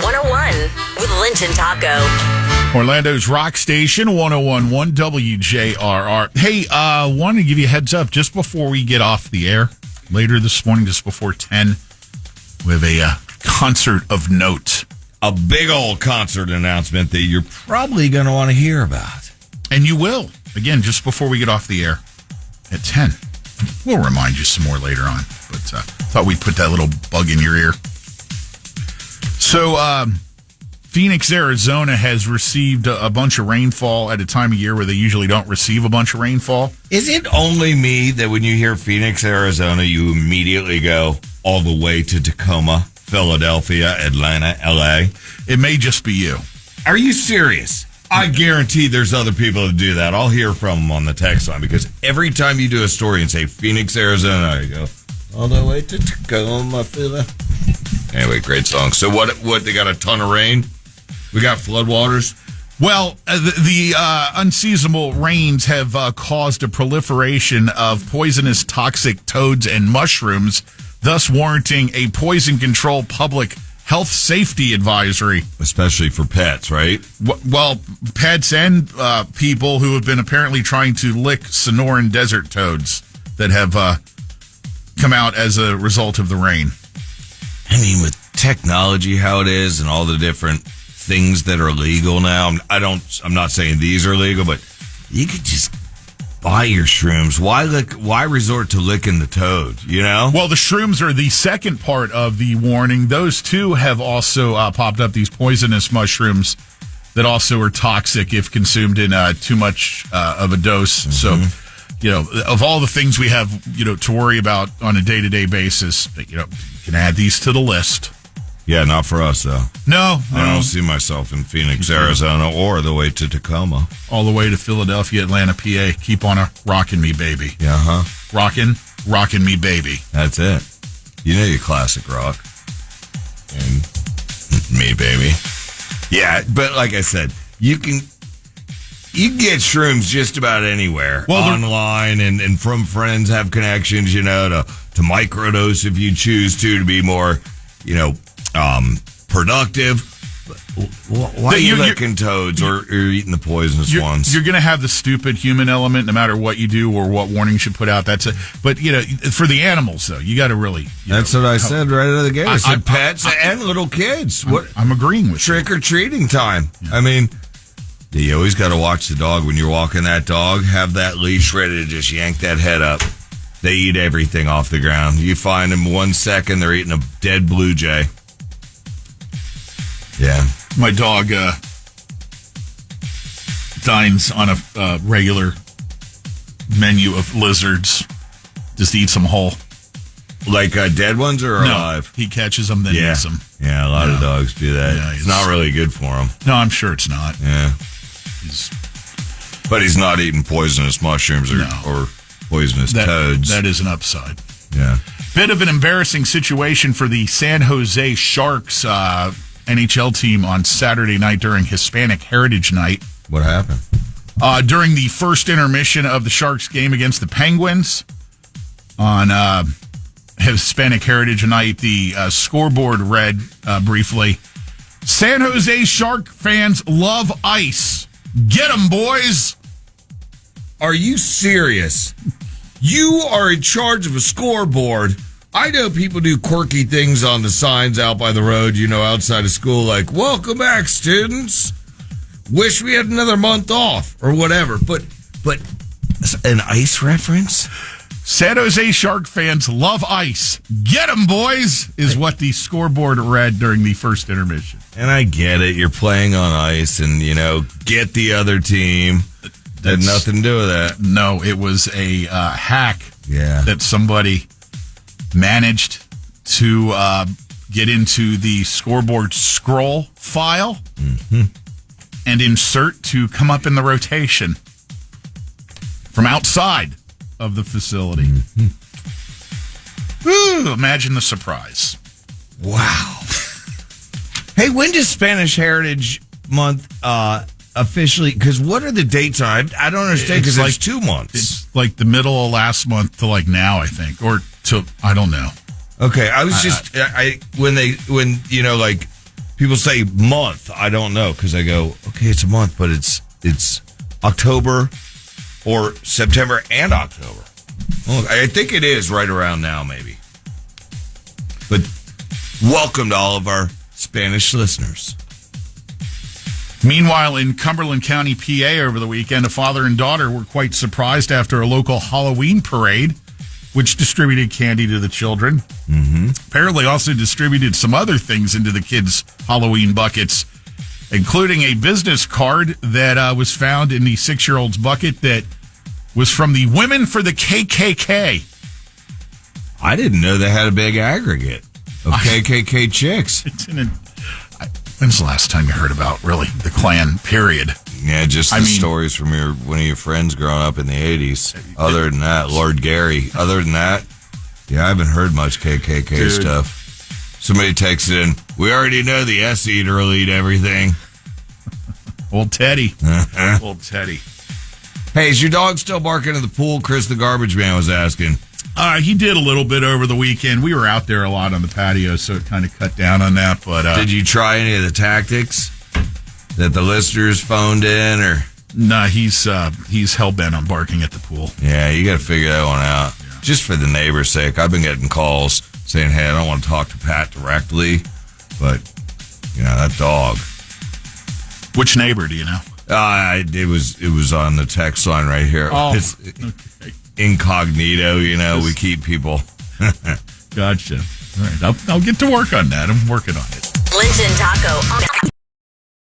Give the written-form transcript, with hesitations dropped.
101 with Linton Taco. Orlando's rock station, 101.1 WJRR. Hey, wanted to give you a heads up just before we get off the air later this morning, just before 10, we have a concert of note. A big old concert announcement that you're probably going to want to hear about. And you will. Again, just before we get off the air at 10. We'll remind you some more later on. But thought we'd put that little bug in your ear. So, Phoenix, Arizona has received a bunch of rainfall at a time of year where they usually don't receive a bunch of rainfall. Is it only me that when you hear Phoenix, Arizona, you immediately go all the way to Tacoma, Philadelphia, Atlanta, LA? It may just be you. Are you serious? I guarantee there's other people that do that. I'll hear from them on the text line because every time you do a story and say Phoenix, Arizona, you go all the way to Tacoma, Philadelphia. Anyway, great song. So what? They got a ton of rain? We got floodwaters? Well, the unseasonable rains have caused a proliferation of poisonous toxic toads and mushrooms, thus warranting a poison control public health safety advisory. Especially for pets, right? Well, pets and people who have been apparently trying to lick Sonoran desert toads that have come out as a result of the rain. I mean, with technology, how it is, and all the different things that are legal now. I'm not saying these are legal, but you could just buy your shrooms. Why resort to licking the toad, you know? Well, the shrooms are the second part of the warning. Those two have also popped up, these poisonous mushrooms that also are toxic if consumed in too much of a dose. Mm-hmm. So, of all the things we have, to worry about on a day-to-day basis, you can add these to the list. Yeah, not for us, though. No. I don't see myself in Phoenix, Arizona, or the way to Tacoma. All the way to Philadelphia, Atlanta, PA. Keep on rocking me, baby. Yeah, huh? Rocking me, baby. That's it. You know your classic rock. And me, baby. Yeah, but like I said, you can get shrooms just about anywhere. Online and from friends, have connections, to microdose if you choose to be more, productive. Why are you licking toads or eating the poisonous ones? You're going to have the stupid human element no matter what you do or what warning you put out. That's it. But, for the animals, though, you got to really... That's what I said right out of the gate. I said pets and little kids. I'm agreeing with you. Trick-or-treating time. Yeah. I mean, you always got to watch the dog when you're walking that dog. Have that leash ready to just yank that head up. They eat everything off the ground. You find them 1 second, they're eating a dead blue jay. Yeah. My dog dines on a regular menu of lizards. Just eats them whole. Like dead ones or alive? He catches them, then eats them. Yeah, a lot of dogs do that. Yeah, it's not really good for them. No, I'm sure it's not. Yeah. But he's not eating poisonous mushrooms or poisonous toads. That is an upside. Yeah. Bit of an embarrassing situation for the San Jose Sharks NHL team on Saturday night during Hispanic Heritage Night. What happened? During the first intermission of the Sharks game against the Penguins on Hispanic Heritage Night, the scoreboard read briefly, San Jose Shark fans love ice. Get 'em, boys. Are you serious? You are in charge of a scoreboard. I know people do quirky things on the signs out by the road, outside of school, like, welcome back, students. Wish we had another month off or whatever. But an ice reference? San Jose Shark fans love ice. Get 'em, boys, is what the scoreboard read during the first intermission. And I get it. You're playing on ice and, get the other team. Had nothing to do with that. No, it was a hack that somebody managed to get into the scoreboard scroll file and insert to come up in the rotation from outside of the facility. Ooh, imagine the surprise. Wow. Hey, when does Spanish Heritage Month officially, because what are the dates on? I don't understand, because it's 2 months. It's like the middle of last month to like now, I think, or to, I don't know. Okay, I was just, when People say month. I don't know because I go, okay, it's a month, but it's October or September and October. Well, I think it is right around now, maybe. But welcome to all of our Spanish listeners. Meanwhile, in Cumberland County, PA, over the weekend, a father and daughter were quite surprised after a local Halloween parade, which distributed candy to the children. Mm-hmm. Apparently also distributed some other things into the kids' Halloween buckets, including a business card that was found in the 6-year-old's bucket that was from the Women for the KKK. I didn't know they had a big aggregate of KKK chicks. When's the last time you heard about, really, the Klan, period? Yeah, just the stories from one of your friends growing up in the 80s. Other than that, Lord Gary. Other than that, yeah, I haven't heard much KKK stuff. Somebody texted in, we already know the S-eater will eat everything. Old Teddy. Old Teddy. Hey, is your dog still barking at the pool? Chris the garbage man was asking. He did a little bit over the weekend. We were out there a lot on the patio, so it kind of cut down on that. But did you try any of the tactics that the listeners phoned in? Or no, he's hell-bent on barking at the pool. Yeah, you got to figure that one out. Yeah. Just for the neighbor's sake. I've been getting calls saying, hey, I don't want to talk to Pat directly, but, that dog. Which neighbor do you know? It was on the text line right here. Oh, it's incognito, we keep people. Gotcha. All right, I'll get to work on that. I'm working on it. Lynch and Taco.